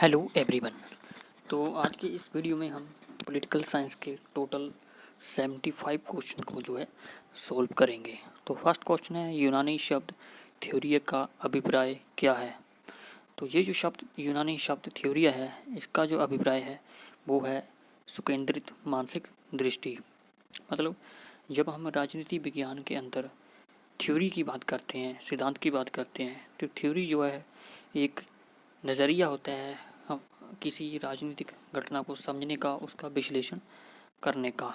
Hello everyone. तो आज के इस वीडियो में हम पॉलिटिकल साइंस के टोटल 75 क्वेश्चन को जो है सॉल्व करेंगे। तो फर्स्ट क्वेश्चन है, यूनानी शब्द थ्योरी का अभिप्राय क्या है। तो ये जो शब्द यूनानी शब्द थ्योरी है, इसका जो अभिप्राय है वो है सुकेंद्रित मानसिक दृष्टि। मतलब जब हम राजनीति विज्ञान के अंदर थ्योरी की बात करते हैं, सिद्धांत की बात करते हैं, तो थ्योरी जो है एक नज़रिया होता है हम किसी राजनीतिक घटना को समझने का, उसका विश्लेषण करने का।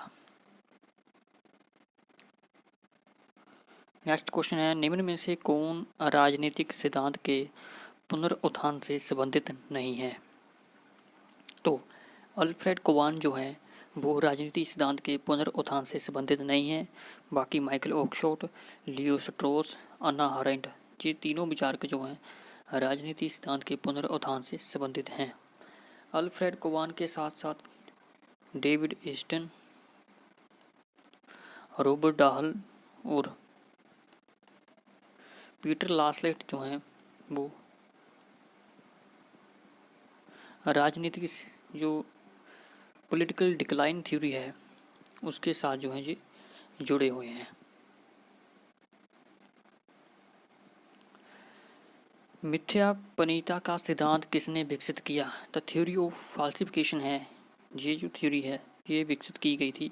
नेक्स्ट क्वेश्चन है, निम्न में से कौन राजनीतिक सिद्धांत के पुनरुत्थान से संबंधित नहीं है। तो अल्फ्रेड कोवान जो है वो राजनीति सिद्धांत के पुनरुत्थान से संबंधित नहीं है। बाकी माइकल ओकशॉट, लियो स्ट्रॉस, अन्ना हरेंट, ये तीनों विचारक जो हैं राजनीति सिद्धांत के पुनरुत्थान से संबंधित हैं। अल्फ्रेड कोवान के साथ साथ डेविड ईस्टन, रॉबर्ट डाहल और पीटर लासलेट जो हैं वो राजनीतिक जो पॉलिटिकल डिक्लाइन थ्योरी है उसके साथ जो है ये जुड़े हुए हैं। मिथ्यापनीयता का सिद्धांत किसने विकसित किया। द थ्योरी ऑफ फाल्सिफिकेशन है, ये जो थ्योरी है ये विकसित की गई थी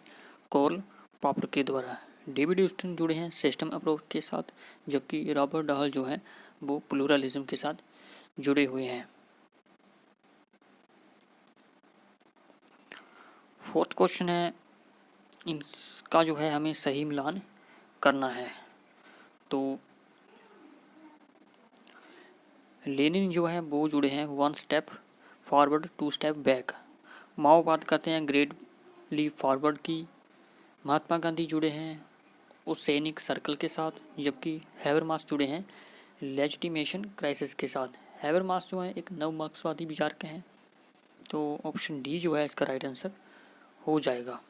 कार्ल पॉपर के द्वारा। डेविड ह्यूस्टन जुड़े हैं सिस्टम अप्रोच के साथ, जबकि रॉबर्ट डाहल जो है वो प्लूरलिज्म के साथ जुड़े हुए हैं। फोर्थ क्वेश्चन है, इनका जो है हमें सही मिलान करना है। तो लेनिन जो है वो जुड़े हैं 1 स्टेप फॉरवर्ड 2 स्टेप बैक। माओ बात करते हैं ग्रेट लीप फॉरवर्ड की। महात्मा गांधी जुड़े हैं उस सैनिक सर्कल के साथ, जबकि हैबरमास जुड़े हैं लेजिटिमेशन क्राइसिस के साथ। हैबरमास जो है एक नव मार्क्सवादी विचारक हैं। तो ऑप्शन डी जो है इसका राइट आंसर हो जाएगा।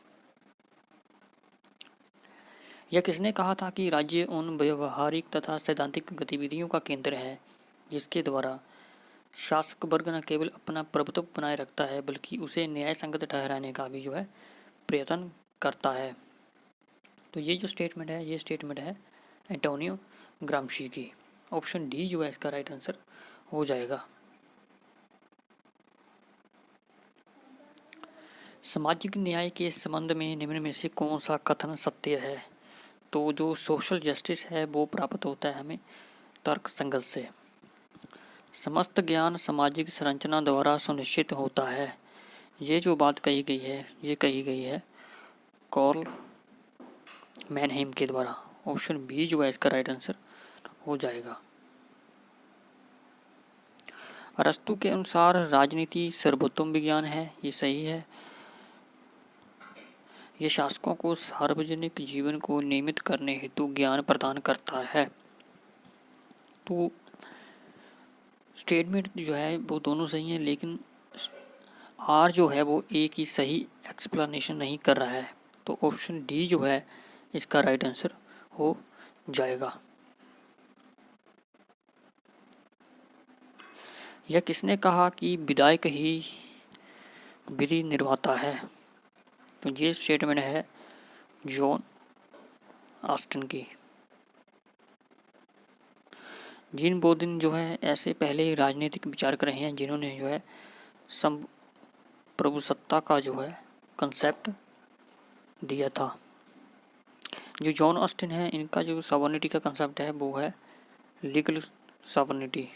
यह किसने कहा था कि राज्य उन व्यवहारिक तथा सैद्धांतिक गतिविधियों का केंद्र है जिसके द्वारा शासक वर्ग न केवल अपना प्रभुत्व बनाए रखता है बल्कि उसे न्याय संगत ठहराने का भी जो है प्रयत्न करता है। तो ये जो स्टेटमेंट है ये स्टेटमेंट है एंटोनियो ग्राम्शी की। ऑप्शन डी जो है इसका राइट आंसर हो जाएगा। सामाजिक न्याय के संबंध में निम्न में से कौन सा कथन सत्य है। तो जो सोशल जस्टिस है वो प्राप्त होता है हमें तर्क संगत से। समस्त ज्ञान सामाजिक संरचना द्वारा सुनिश्चित होता है, ये जो बात कही गई है ये कही गई है कार्ल मैनहेम के द्वारा। ऑप्शन बी जो है इसका राइट आंसर हो जाएगा। अरस्तु के अनुसार राजनीति सर्वोत्तम विज्ञान है, ये सही है। यह शासकों को सार्वजनिक जीवन को नियमित करने हेतु ज्ञान प्रदान करता है। तो स्टेटमेंट जो है वो दोनों सही हैं, लेकिन आर जो है वो एक ही सही एक्सप्लेनेशन नहीं कर रहा है। तो ऑप्शन डी जो है इसका राइट आंसर हो जाएगा। यह किसने कहा कि विधायक ही विधि निर्माता है। तो ये स्टेटमेंट है जॉन ऑस्टिन की। जीन बोर्डिन जो है ऐसे पहले राजनीतिक विचारक रहे हैं जिन्होंने जो है प्रभुसत्ता का जो है कंसेप्ट दिया था। जो जॉन ऑस्टिन है इनका जो सॉवरेनिटी का कंसेप्ट है वो है लीगल सॉवरेनिटी।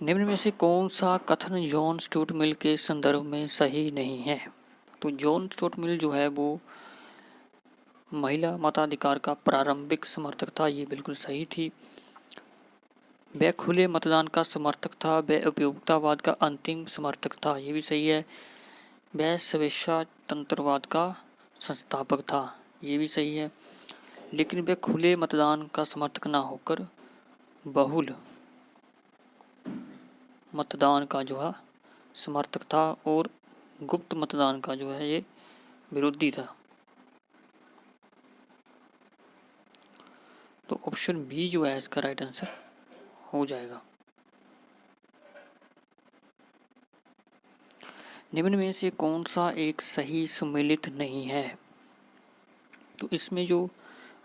निम्न में से कौन सा कथन जॉन स्टुअर्ट मिल के संदर्भ में सही नहीं है। तो जॉन स्टुअर्ट मिल जो है वो महिला मताधिकार का प्रारंभिक समर्थक था, ये बिल्कुल सही थी। वह खुले मतदान का समर्थक था, वह उपयोगितावाद का अंतिम समर्थक था, ये भी सही है। वह स्वेच्छातंत्रवाद का संस्थापक था, ये भी सही है। लेकिन वह खुले मतदान का समर्थक ना होकर बहुल मतदान का जो है समर्थक था और गुप्त मतदान का जो है ये विरोधी था। तो ऑप्शन बी जो है इसका राइट आंसर हो जाएगा। निम्न में से कौन सा एक सही सम्मिलित नहीं है? तो इसमें जो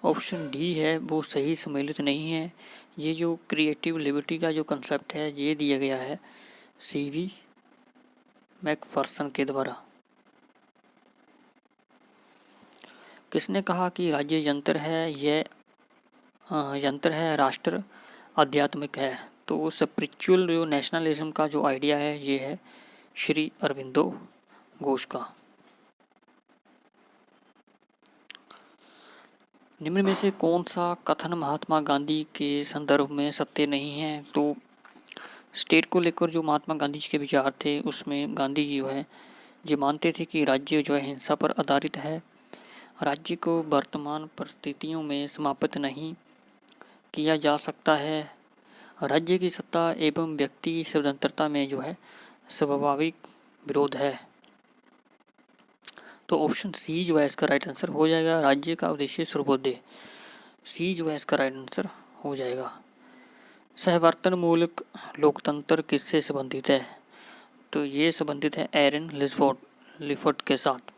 ऑप्शन डी है वो सही सम्मिलित नहीं है। ये जो क्रिएटिव लिबर्टी का जो कंसेप्ट है ये दिया गया है सीवी मैकफर्सन के द्वारा। किसने कहा कि राज्य यंत्र है, यह यंत्र है, राष्ट्र आध्यात्मिक है? तो स्पिरिचुअल जो नेशनलिज्म का जो आइडिया है ये है श्री अरविंदो घोष का। निम्न में से कौन सा कथन महात्मा गांधी के संदर्भ में सत्य नहीं है? तो स्टेट को लेकर जो महात्मा गांधी जी के विचार थे उसमें गांधी जी जो है ये मानते थे कि राज्य जो है हिंसा पर आधारित है, राज्य को वर्तमान परिस्थितियों में समाप्त नहीं किया जा सकता है, राज्य की सत्ता एवं व्यक्ति स्वतंत्रता में जो है स्वाभाविक विरोध है। तो ऑप्शन सी जो है इसका राइट आंसर हो जाएगा, राज्य का उद्देश्य सर्वोदय। सी जो है इसका राइट आंसर हो जाएगा। सहवर्तन मूलक लोकतंत्र किससे संबंधित है? तो ये संबंधित है एरन लिफोर्ड के साथ।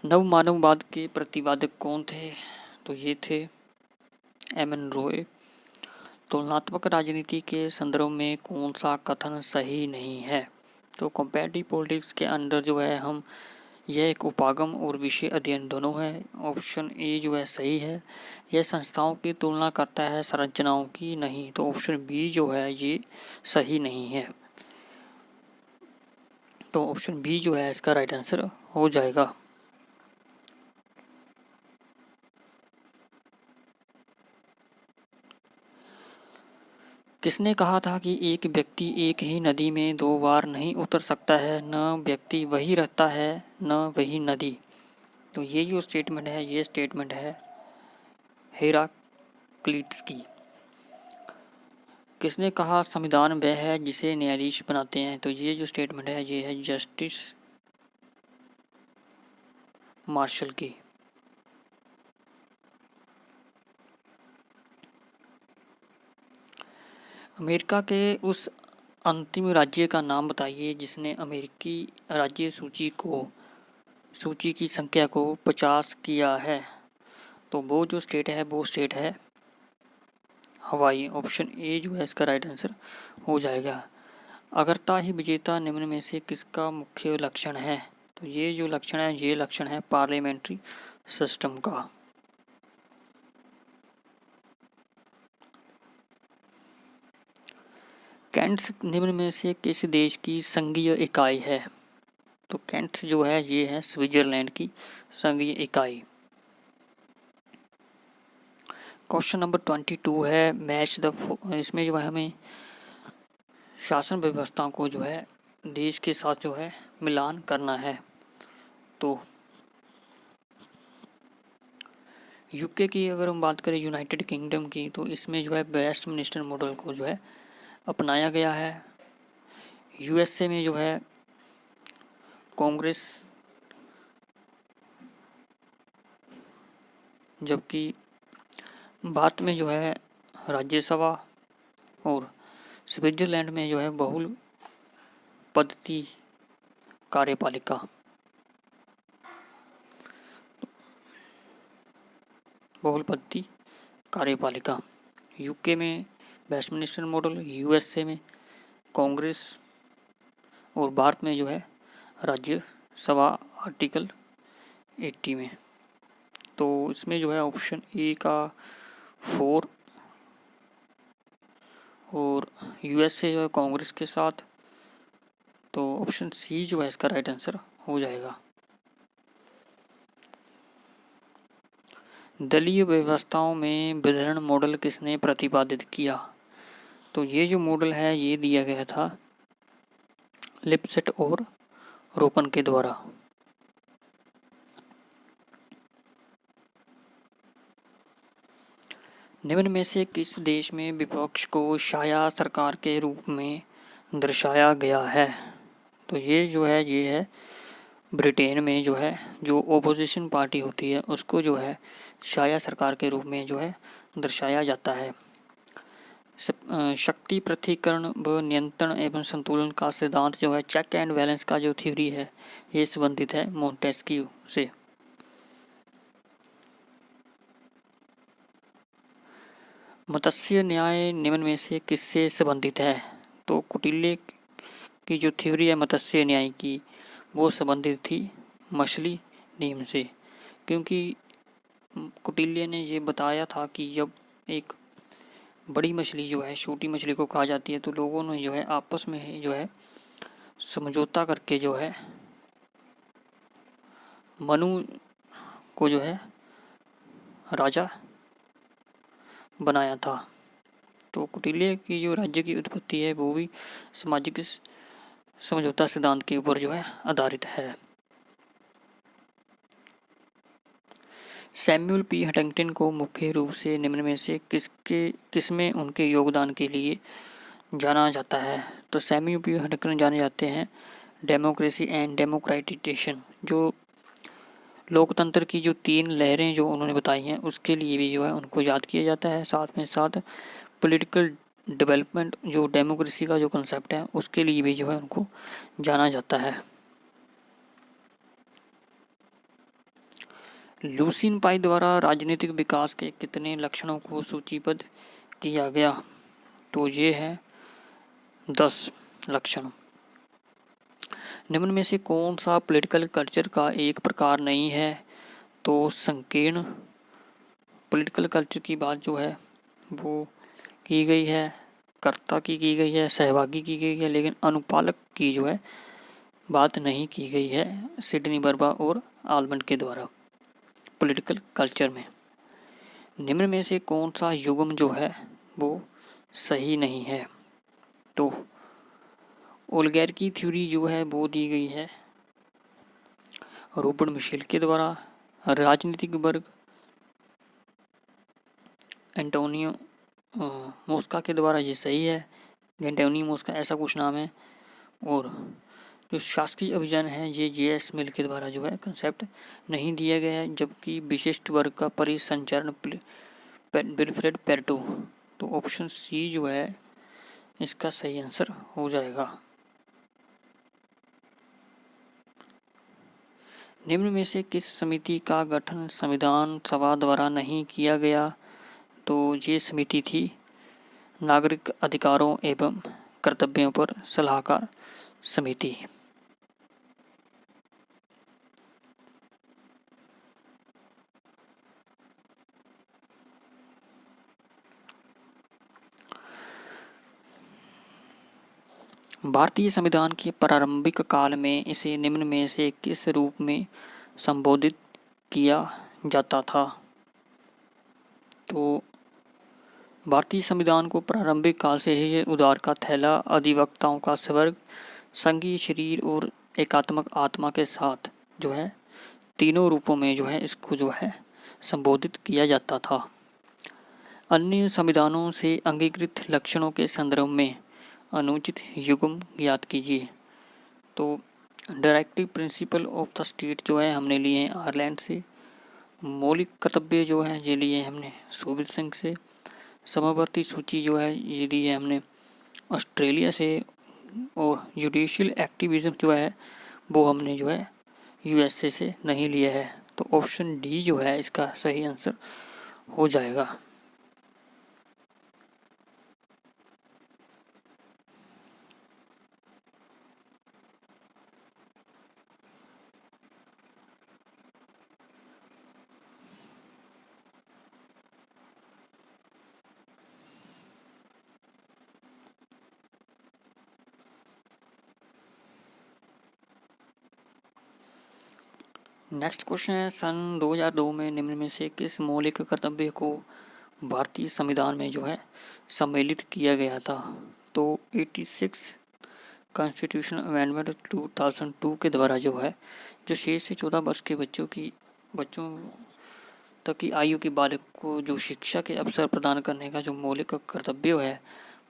नव मानववाद के प्रतिपादक कौन थे? तो ये थे एमएन रॉय। तुलनात्मक राजनीति के संदर्भ में कौन सा कथन सही नहीं है? तो कंपैरेटिव पॉलिटिक्स के अंदर जो है हम यह एक उपागम और विषय अध्ययन दोनों है। ऑप्शन ए जो है सही है, यह संस्थाओं की तुलना करता है संरचनाओं की नहीं। तो ऑप्शन बी जो है ये सही नहीं है। तो ऑप्शन बी जो है इसका राइट आंसर हो जाएगा। किसने कहा था कि एक व्यक्ति एक ही नदी में 2 बार नहीं उतर सकता है, न व्यक्ति वही रहता है न वही नदी? तो ये जो स्टेटमेंट है ये स्टेटमेंट है हेराक्लिटस की। किसने कहा संविधान वह है जिसे न्यायाधीश बनाते हैं? तो ये जो स्टेटमेंट है ये है जस्टिस मार्शल की। अमेरिका के उस अंतिम राज्य का नाम बताइए जिसने अमेरिकी राज्य सूची की संख्या को 50 किया है। तो वो जो स्टेट है वो स्टेट है हवाई। ऑप्शन ए जो है इसका राइट आंसर हो जाएगा। अगरता ही विजेता निम्न में से किसका मुख्य लक्षण है? तो ये जो लक्षण है ये लक्षण है पार्लियामेंट्री सिस्टम का। कैंट्स निम्न में से किस देश की संघीय इकाई है? तो कैंट्स जो है ये है स्विट्जरलैंड की संघीय इकाई। क्वेश्चन नंबर 22 है मैच द। इसमें जो है हमें शासन व्यवस्था को जो है देश के साथ जो है मिलान करना है। तो यूके की अगर हम बात करें यूनाइटेड किंगडम की, तो इसमें जो है वेस्टमिनिस्टर मॉडल को जो है अपनाया गया है। यूएसए में जो है कांग्रेस, जबकि भारत में जो है राज्यसभा, और स्विट्जरलैंड में जो है बहुल पद्धति कार्यपालिका। बहुल पद्धति कार्यपालिका। यूके में वेस्टमिनिस्टर मॉडल, यूएसए में कांग्रेस, और भारत में जो है राज्यसभा आर्टिकल 80 में। तो इसमें जो है ऑप्शन ए का 4 और यूएसए जो है कांग्रेस के साथ। तो ऑप्शन सी जो है इसका राइट आंसर हो जाएगा। दलीय व्यवस्थाओं में वितरण मॉडल किसने प्रतिपादित किया? तो ये जो मॉडल है ये दिया गया था लिपसेट और रोकन के द्वारा। निम्न में से किस देश में विपक्ष को छाया सरकार के रूप में दर्शाया गया है? तो ये जो है ये है ब्रिटेन में जो है जो ओपोजिशन पार्टी होती है उसको जो है शाया सरकार के रूप में जो है दर्शाया जाता है। शक्ति पृथक्करण व नियंत्रण एवं संतुलन का सिद्धांत जो है चेक एंड बैलेंस का जो थ्योरी है ये संबंधित है मोंटेस्क्यू से। मत्स्य न्याय निम्न में से किससे संबंधित है? तो कुटिल्य की जो थ्योरी है मत्स्य न्याय की वो संबंधित थी मछली नियम से, क्योंकि कुटिल्य ने ये बताया था कि जब एक बड़ी मछली जो है छोटी मछली को खा जाती है तो लोगों ने जो है आपस में जो है समझौता करके जो है मनु को जो है राजा बनाया था। तो कुटिल्य की जो राज्य की उत्पत्ति है वो भी सामाजिक समझौता सिद्धांत के ऊपर जो है आधारित है। सैमुअल पी हंटिंगटन को मुख्य रूप से निम्न में से किसमें उनके योगदान के लिए जाना जाता है? तो सैमुअल पी हंटिंगटन जाने जाते हैं डेमोक्रेसी एंड डेमोक्रेटाइजेशन, जो लोकतंत्र की जो 3 लहरें जो उन्होंने बताई हैं उसके लिए भी जो है उनको याद किया जाता है। साथ में साथ पॉलिटिकल डेवलपमेंट जो डेमोक्रेसी का जो कंसेप्ट है उसके लिए भी जो है उनको जाना जाता है। लुसीन पाई द्वारा राजनीतिक विकास के कितने लक्षणों को सूचीबद्ध किया गया? तो ये है 10 लक्षण। निम्न में से कौन सा पॉलिटिकल कल्चर का एक प्रकार नहीं है? तो संकीर्ण पॉलिटिकल कल्चर की बात जो है वो की गई है, कर्ता की गई है, सहभागी की गई है, लेकिन अनुपालक की जो है बात नहीं की गई है सिडनी बर्बा और आलमंड के द्वारा पॉलिटिकल कल्चर में। निम्न में से कौन सा युग्म जो है वो सही नहीं है? तो ओल्गैर की थ्योरी जो है वो दी गई है रूपर्ट मिशेल के द्वारा। राजनीतिक वर्ग एंटोनियो मोस्का के द्वारा ये सही है, एंटोनियो मोस्का ऐसा कुछ नाम है। और जो शासकीय अभियान है ये जे.एस. मिल के द्वारा जो है कंसेप्ट नहीं दिया गया है, जबकि विशिष्ट वर्ग का परिसंचरण विल्फ्रेड पेरेटो। तो ऑप्शन सी जो है इसका सही आंसर हो जाएगा। निम्न में से किस समिति का गठन संविधान सभा द्वारा नहीं किया गया? तो ये समिति थी नागरिक अधिकारों एवं कर्तव्यों पर सलाहकार समिति। भारतीय संविधान के प्रारंभिक काल में इसे निम्न में से किस रूप में संबोधित किया जाता था? तो भारतीय संविधान को प्रारंभिक काल से ही उदार का थैला, अधिवक्ताओं का स्वर्ग, संघीय शरीर और एकात्मक आत्मा के साथ जो है तीनों रूपों में जो है इसको जो है संबोधित किया जाता था। अन्य संविधानों से अंगीकृत लक्षणों के संदर्भ में अनुचित युग्म ज्ञात कीजिए। तो directive principle of the state जो है हमने लिए हैं आयरलैंड से। मौलिक कर्तव्य जो है ये लिए हमने सोवियत संघ से। समावर्ती सूची जो है ये ली है हमने ऑस्ट्रेलिया से। और जुडिशियल एक्टिविज्म जो है वो हमने जो है यूएसए से नहीं लिया है। तो ऑप्शन डी जो है इसका सही आंसर हो जाएगा। नेक्स्ट क्वेश्चन है सन 2002 में निम्न में से किस मौलिक कर्तव्य को भारतीय संविधान में जो है सम्मिलित किया गया था? तो 86 कॉन्स्टिट्यूशन अमेंडमेंट 2002 के द्वारा जो है जो 6 से 14 वर्ष के बच्चों तक की आयु के बालक को जो शिक्षा के अवसर प्रदान करने का जो मौलिक कर्तव्य है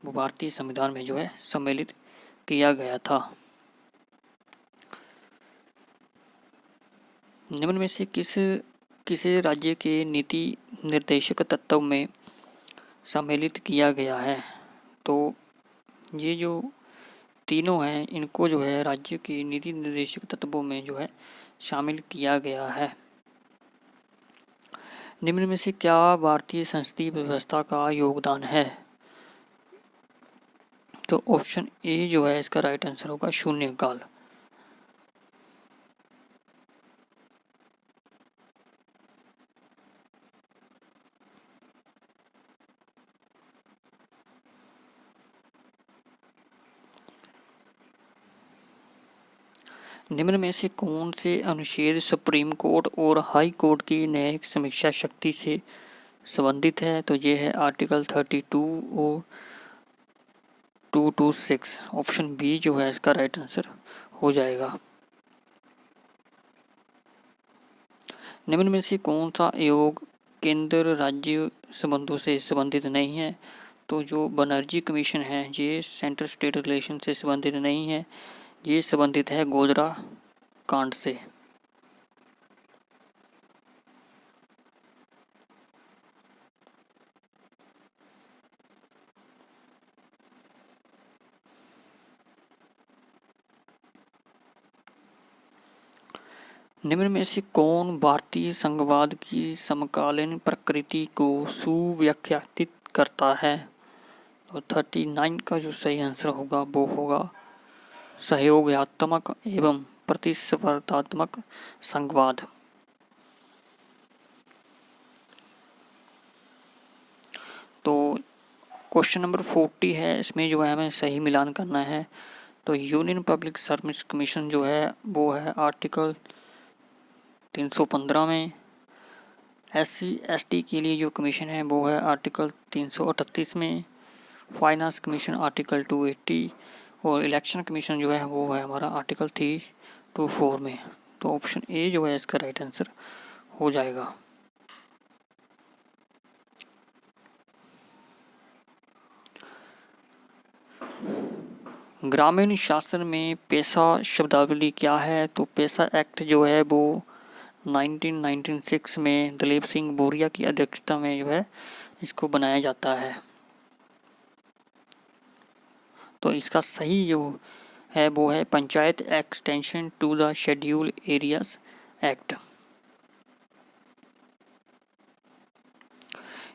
वो भारतीय संविधान में जो है सम्मिलित किया गया था। निम्न में से किसे राज्य के नीति निर्देशक तत्व में सम्मिलित किया गया है? तो ये जो तीनों हैं इनको जो है राज्य के नीति निर्देशक तत्वों में जो है शामिल किया गया है। निम्न में से क्या भारतीय संसदीय व्यवस्था का योगदान है? तो ऑप्शन ए जो है इसका राइट आंसर होगा शून्यकाल। निम्न में से कौन से अनुच्छेद सुप्रीम कोर्ट और हाई कोर्ट की न्यायिक समीक्षा शक्ति से संबंधित है? तो ये है आर्टिकल 32 और 226। ऑप्शन बी जो है इसका राइट आंसर हो जाएगा। निम्न में से कौन सा आयोग केंद्र राज्य संबंधों से संबंधित नहीं है? तो जो बनर्जी कमीशन है ये सेंट्रल स्टेट रिलेशन से संबंधित नहीं है, ये संबंधित है गोधरा कांड से। निम्न में से कौन भारतीय संघवाद की समकालीन प्रकृति को सुव्याख्यातित करता है? तो 39 का जो सही आंसर होगा वो होगा सहयोगात्मक एवं प्रतिस्पर्धात्मक संघवाद। तो क्वेश्चन नंबर 40 है, इसमें जो है हमें सही मिलान करना है। तो यूनियन पब्लिक सर्विस कमीशन जो है वो है आर्टिकल 315 में। SC/ST के लिए जो कमीशन है वो है आर्टिकल 338 में। फाइनेंस कमीशन आर्टिकल 280 और इलेक्शन कमीशन जो है वो है हमारा आर्टिकल 324 में। तो ऑप्शन ए जो है इसका राइट आंसर हो जाएगा। ग्रामीण शासन में पेशा शब्दावली क्या है? तो पेशा एक्ट जो है वो 1996 में दलीप सिंह बोरिया की अध्यक्षता में जो है इसको बनाया जाता है। तो इसका सही जो है वो है panchayat extension to the schedule areas act.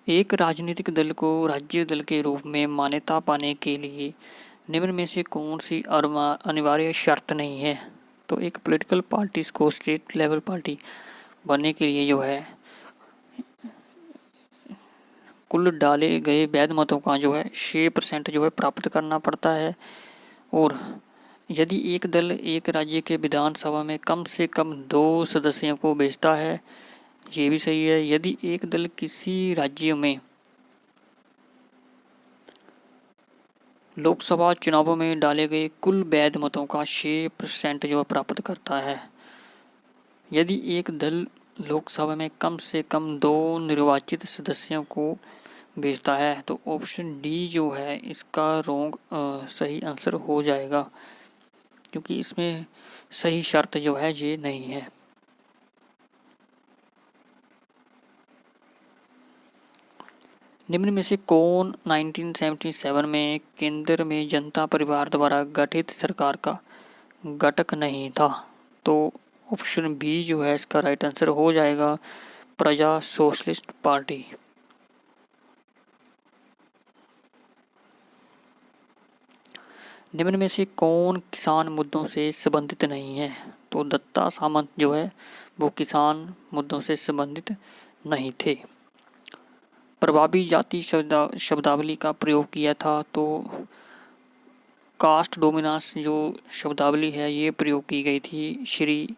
एक राजनीतिक दल को राज्य दल के रूप में मान्यता पाने के लिए निम्न में से कौन सी अनिवार्य शर्त नहीं है? तो एक पॉलिटिकल पार्टीज को स्टेट लेवल पार्टी बनने के लिए जो है कुल डाले गए वैध मतों का जो है 6% जो है प्राप्त करना पड़ता है। और यदि एक दल एक राज्य के विधानसभा में कम से कम 2 सदस्यों को भेजता है, ये भी सही है। यदि एक दल किसी राज्य में लोकसभा चुनावों में डाले गए कुल वैध मतों का 6% जो प्राप्त करता है। यदि एक दल लोकसभा में कम से कम 2 निर्वाचित सदस्यों को भेजता है तो ऑप्शन डी जो है इसका सही आंसर हो जाएगा, क्योंकि इसमें सही शर्त जो है ये नहीं है। निम्न में से कौन 1977 में केंद्र में जनता परिवार द्वारा गठित सरकार का घटक नहीं था? तो ऑप्शन बी जो है इसका राइट आंसर हो जाएगा प्रजा सोशलिस्ट पार्टी। निम्न में से कौन किसान मुद्दों से संबंधित नहीं है? तो दत्ता सामंत जो है वो किसान मुद्दों से संबंधित नहीं थे। प्रभावी जाति शब्दावली का प्रयोग किया था, तो कास्ट डोमिनास जो शब्दावली है ये प्रयोग की गई थी श्री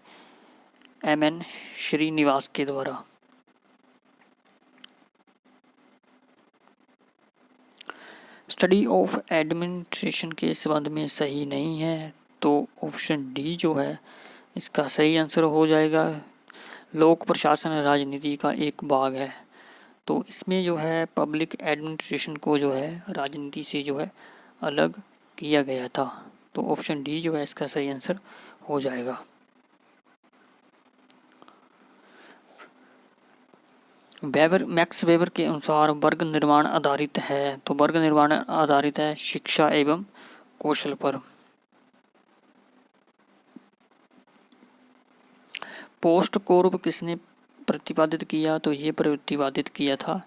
MN श्रीनिवास के द्वारा। स्टडी ऑफ एडमिनिस्ट्रेशन के संबंध में सही नहीं है, तो ऑप्शन डी जो है इसका सही आंसर हो जाएगा। लोक प्रशासन राजनीति का एक भाग है, तो इसमें जो है पब्लिक एडमिनिस्ट्रेशन को जो है राजनीति से जो है अलग किया गया था। तो ऑप्शन डी जो है इसका सही आंसर हो जाएगा। मैक्स वेबर के अनुसार वर्ग निर्माण आधारित है, तो वर्ग निर्माण आधारित है शिक्षा एवं कौशल पर। पोस्ट कोर्ब किसने प्रतिपादित किया, तो ये प्रतिपादित किया था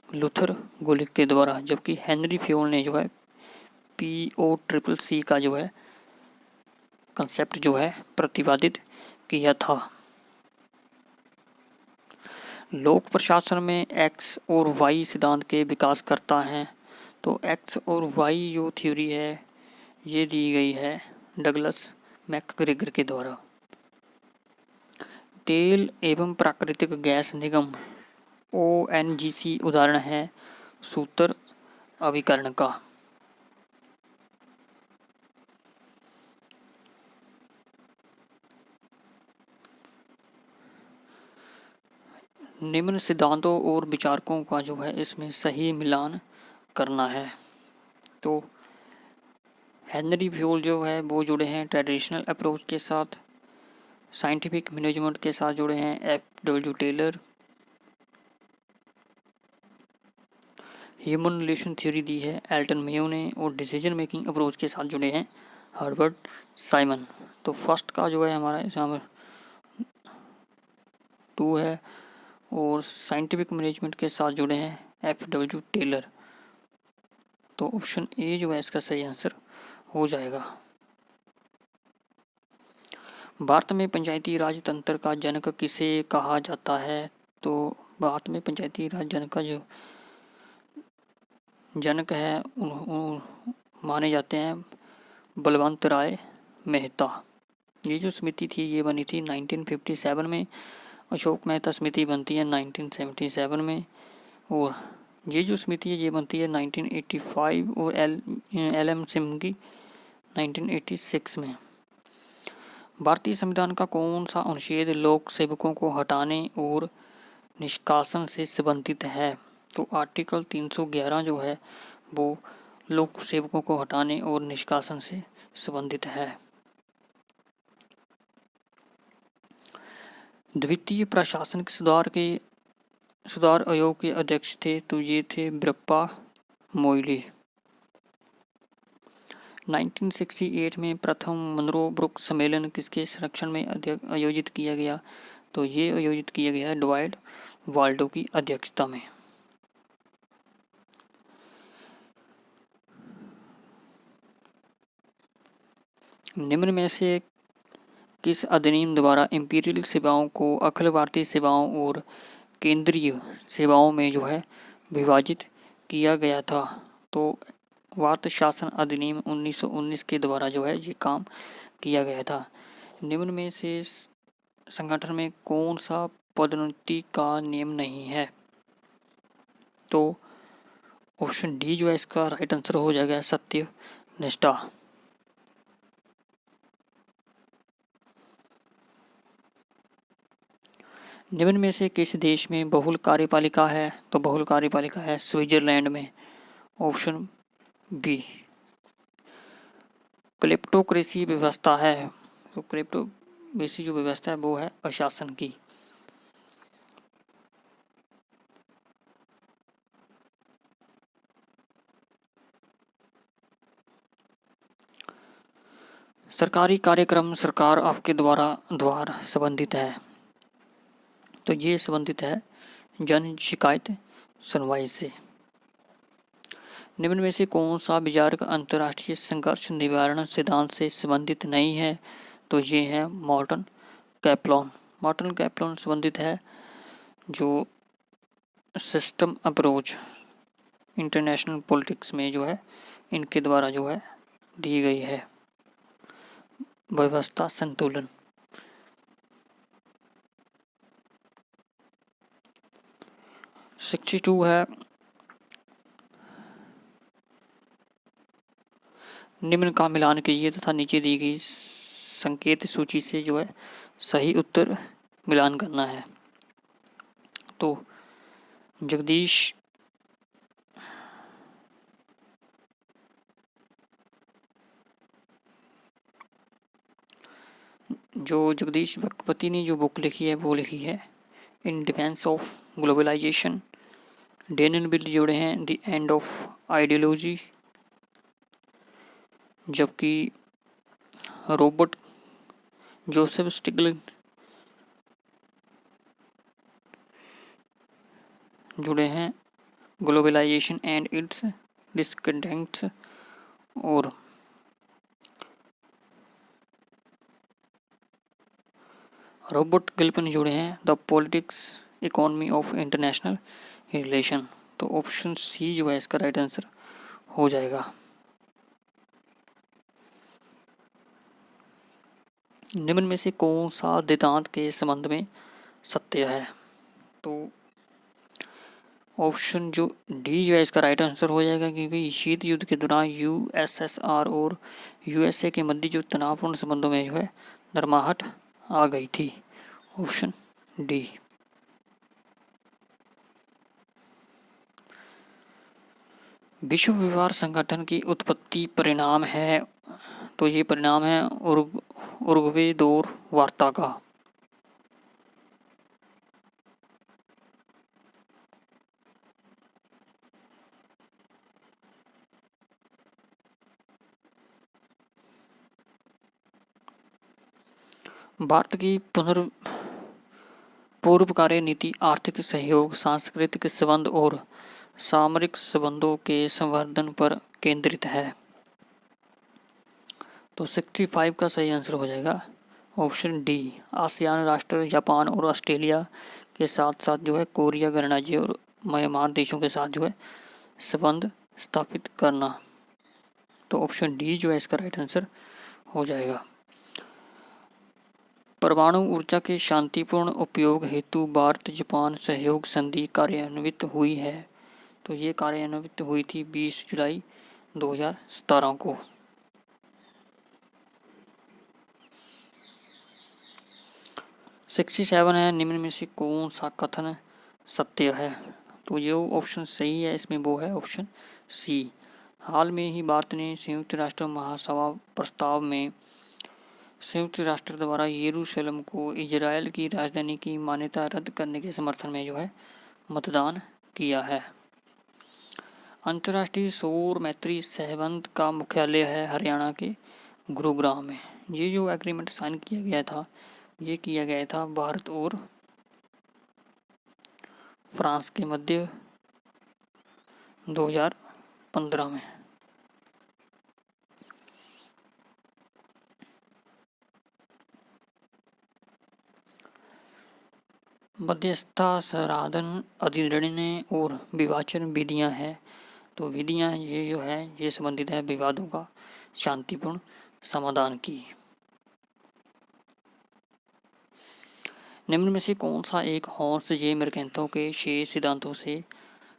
लूथर गुलिक के द्वारा, जबकि हेनरी फ्योल ने जो है POCCC का जो है कंसेप्ट जो है प्रतिपादित किया था। लोक प्रशासन में एक्स और वाई सिद्धांत के विकास करता है, तो एक्स और वाई जो थ्योरी है ये दी गई है डगलस मैकग्रेगर के द्वारा। तेल एवं प्राकृतिक गैस निगम ONGC उदाहरण है सूत्र अभिकरण का। निम्न सिद्धांतों और विचारकों का जो है इसमें सही मिलान करना है। तो हेनरी फ्योल जो है वो जुड़े हैं ट्रेडिशनल अप्रोच के साथ, साइंटिफिक मैनेजमेंट के साथ जुड़े हैं FW Taylor, human relation theory दी है एल्टन मेयो ने, और डिसीजन मेकिंग अप्रोच के साथ जुड़े हैं हर्बर्ट साइमन। तो फर्स्ट का जो है हमारा यहाँ 2 है, और साइंटिफिक मैनेजमेंट के साथ जुड़े हैं FW टेलर। तो ऑप्शन ए जो है इसका सही आंसर हो जाएगा। भारत में पंचायती राज तंत्र का जनक किसे कहा जाता है, तो भारत में पंचायती राज जनक का जो जनक है माने जाते हैं बलवंत राय मेहता। ये जो समिति थी ये बनी थी 1957 में, अशोक मेहता समिति बनती है 1977 में, और ये जो समिति है ये बनती है 1985 और LM सिंह की 1986 में। भारतीय संविधान का कौन सा अनुच्छेद लोक सेवकों को हटाने और निष्कासन से संबंधित है, तो आर्टिकल 311 जो है वो लोक सेवकों को हटाने और निष्कासन से संबंधित है। द्वितीय प्रशासनिक सुधार आयोग के अध्यक्ष थे, तो ये थे बिरप्पा मोइली। 1968 में प्रथम मनरो ब्रुक सम्मेलन किसके संरक्षण में आयोजित किया गया, तो ये आयोजित किया गया ड्वाइट वाल्डो की अध्यक्षता में। निम्न में से किस अधिनियम द्वारा इंपीरियल सेवाओं को अखिल भारतीय सेवाओं और केंद्रीय सेवाओं में जो है विभाजित किया गया था, तो वार्त शासन अधिनियम 1919 के द्वारा जो है ये काम किया गया था। निम्न में से संगठन में कौन सा पदोन्नति का नियम नहीं है, तो ऑप्शन डी जो है इसका राइट आंसर हो जाएगा सत्य निष्ठा। निम्न में से किस देश में बहुल कार्यपालिका है, तो बहुल कार्यपालिका है स्विट्जरलैंड में, ऑप्शन बी। क्लेप्टोक्रेसी व्यवस्था है, तो क्लेप्टोक्रेसी जो व्यवस्था है वो है अशासन की। सरकारी कार्यक्रम सरकार आपके द्वार संबंधित है, तो ये संबंधित है जन शिकायत सुनवाई से। निम्न में से कौन सा विचारक अंतर्राष्ट्रीय संघर्ष निवारण सिद्धांत से संबंधित नहीं है, तो ये है मॉर्टन कैप्लॉन। मॉर्टन कैप्लॉन संबंधित है जो सिस्टम अप्रोच इंटरनेशनल पॉलिटिक्स में जो है इनके द्वारा जो है दी गई है व्यवस्था संतुलन। सिक्सटी 62 है निम्न का मिलान कीजिए तथा नीचे दी गई संकेत सूची से जो है सही उत्तर मिलान करना है। तो जगदीश भगवती ने जो बुक लिखी है वो लिखी है in defence of globalisation. Daniel Bell जोड़े हैं द एंड ऑफ आइडियोलॉजी, जबकि रॉबर्ट जोसेफ स्टिगल जुड़े हैं ग्लोबलाइजेशन एंड इट्स डिस्कंटेंट्स। और रॉबर्ट गिल्पन जुड़े हैं the politics economy of international relation. तो ऑप्शन सी जो है इसका राइट आंसर हो जाएगा। निम्न में से कौन सा सिद्धांत के संबंध में सत्य है? तो ऑप्शन जो डी जो है इसका राइट आंसर हो जाएगा, क्योंकि शीत युद्ध के दौरान यूएसएसआर और यूएसए के मध्य जो तनावपूर्ण संबंधों में जो है गर्माहट आ गई थी। Option D. विश्व व्यापार संगठन की उत्पत्ति परिणाम है, तो ये परिणाम है उरुग्वे दौर वार्ता का। भारत की पूर्व कार्य नीति आर्थिक सहयोग, सांस्कृतिक संबंध और सामरिक संबंधों के संवर्धन पर केंद्रित है। तो 65 का सही आंसर हो जाएगा ऑप्शन डी। आसियान राष्ट्र जापान और ऑस्ट्रेलिया के साथ साथ जो है कोरिया, गणराज्य और म्यांमार देशों के साथ जो है संबंध स्थापित करना। तो ऑप्शन डी जो है इसका राइट आंसर हो जाएगा। परमाणु ऊर्जा के शांतिपूर्ण उपयोग हेतु भारत जापान सहयोग संधि कार्यान्वित हुई है। तो ये कार्यान्वित हुई थी 20 जुलाई 2017 को। सिक्सटी 67 है, निम्न में से कौन सा कथन सत्य है? तो जो ऑप्शन सही है इसमें वो है ऑप्शन सी। हाल में ही भारत ने संयुक्त राष्ट्र महासभा प्रस्ताव में संयुक्त राष्ट्र द्वारा यरूशलेम को इजराइल की राजधानी की मान्यता रद्द करने के समर्थन में जो है मतदान किया है। अंतर्राष्ट्रीय सौर मैत्री सहबंध का मुख्यालय है हरियाणा के गुरुग्राम में। ये जो एग्रीमेंट साइन किया गया था, ये किया गया था भारत और फ्रांस के मध्य 2015 में। मध्यस्थता, समाधान, अधिनिर्णय और विभाजन विधियां हैं। तो विधियां ये जो है ये संबंधित है विवादों का शांतिपूर्ण समाधान की। निम्न में से कौन सा एक हॉर्स जे मर्केंतो के 6 सिद्धांतों से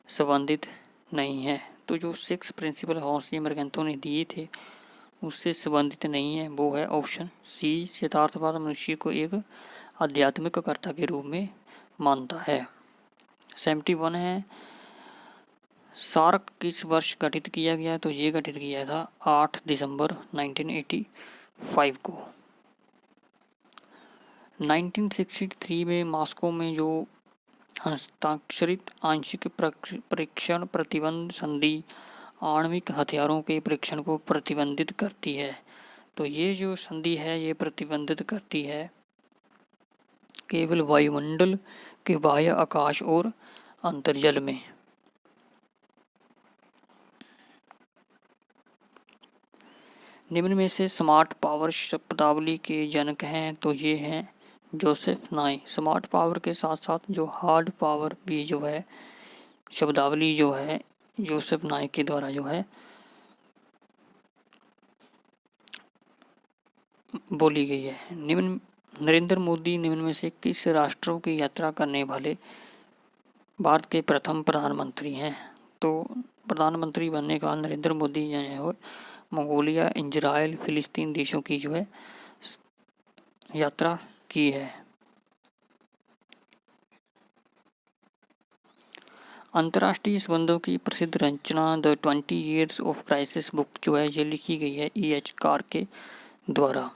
संबंधित नहीं है? तो जो 6 प्रिंसिपल हॉर्स जे मर्केंतो ने दिए थे उससे संबंधित नहीं है, वो है ऑप्शन सी। यथार्थवाद मनुष्य को एक आध्यात्मिक कर्ता के रूप में मानता है। 71 है, सार्क किस वर्ष गठित किया गया? तो ये गठित किया था 8 दिसंबर 1985 को। 1963 में मॉस्को में जो हस्ताक्षरित आंशिक परीक्षण प्रतिबंध संधि आणविक हथियारों के परीक्षण को प्रतिबंधित करती है। तो ये जो संधि है ये प्रतिबंधित करती है केवल वायुमंडल के बाह्य आकाश और अंतर्जल में। निम्न में से स्मार्ट पावर शब्दावली के जनक हैं, तो ये हैं जोसेफ नाई। स्मार्ट पावर के साथ साथ जो हार्ड पावर भी जो है शब्दावली जो है जोसेफ नाई के द्वारा जो है बोली गई है। नरेंद्र मोदी निम्न में से किस राष्ट्रों की यात्रा करने वाले भारत के प्रथम प्रधानमंत्री हैं? तो प्रधानमंत्री बनने का नरेंद्र मोदी जो है मंगोलिया, इजराइल, फिलिस्तीन देशों की जो है यात्रा की है। अंतर्राष्ट्रीय संबंधों की प्रसिद्ध रचना the 20 Years of Crisis book जो है ये लिखी गई है E.H. कार के द्वारा।